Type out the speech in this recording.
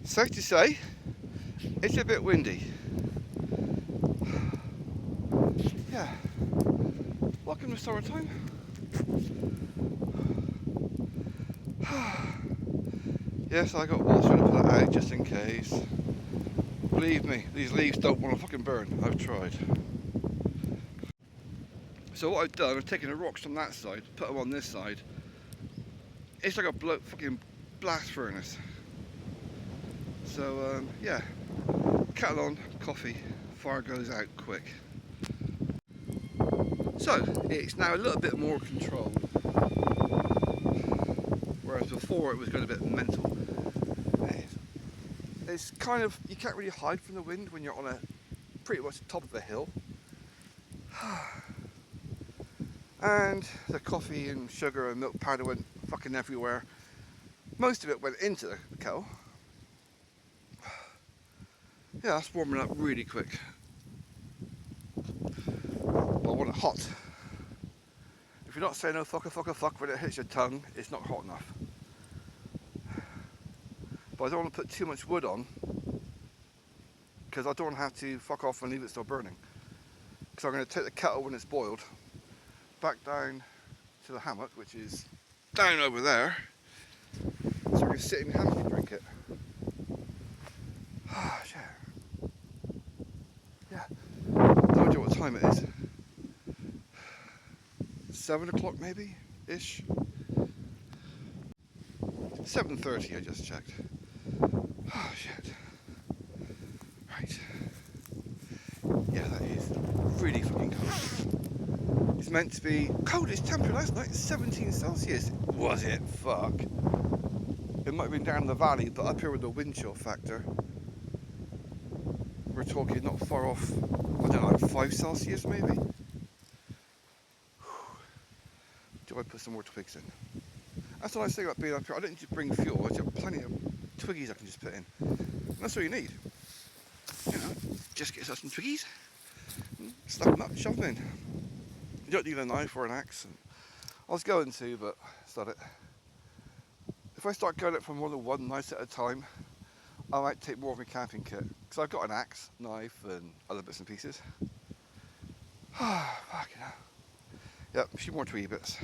Safe to say, it's a bit windy. Yeah. Welcome to summertime. Yes, I got water to put it out just in case. Believe me, these leaves don't want to fucking burn. I've tried. So what I've done, I've taken the rocks from that side, put them on this side. It's like a fucking blast furnace. So yeah, kettle on, coffee, fire goes out quick. So it's now a little bit more controlled, whereas before it was going a bit mental. It's kind of, you can't really hide from the wind when you're on a pretty much the top of a hill. And the coffee and sugar and milk powder went fucking everywhere. Most of it went into the kettle. Yeah, that's warming up really quick. But I want it hot. If you're not saying no fuck when it hits your tongue, it's not hot enough. But I don't want to put too much wood on, because I don't want to have to fuck off and leave it still burning. Because I'm going to take the kettle when it's boiled back down to the hammock, which is down over there, so I can sit in the hammock and drink it. Yeah, don't know what time it is. 7 o'clock maybe ish. 7:30 I just checked. Oh shit. Right. Yeah, that is really fucking cold. It's meant to be coldest temperature last night, 17 Celsius. Was it? Fuck. It might have been down in the valley, but up here with the wind chill factor, we're talking not far off, I don't know, like 5 Celsius maybe? Do I put some more twigs in? That's the nice thing about being up here. I don't need to bring fuel. I have plenty of twiggies I can just put in. And that's all you need. You know, just get yourself some twiggies, slap them up, shove them in. You don't need a knife or an axe. I was going to, but it's not it. If I start going up for more than one knife at a time, I might take more of my camping kit. Because I've got an axe, knife, and other bits and pieces. Fucking hell. Yep, a few more twiggy bits.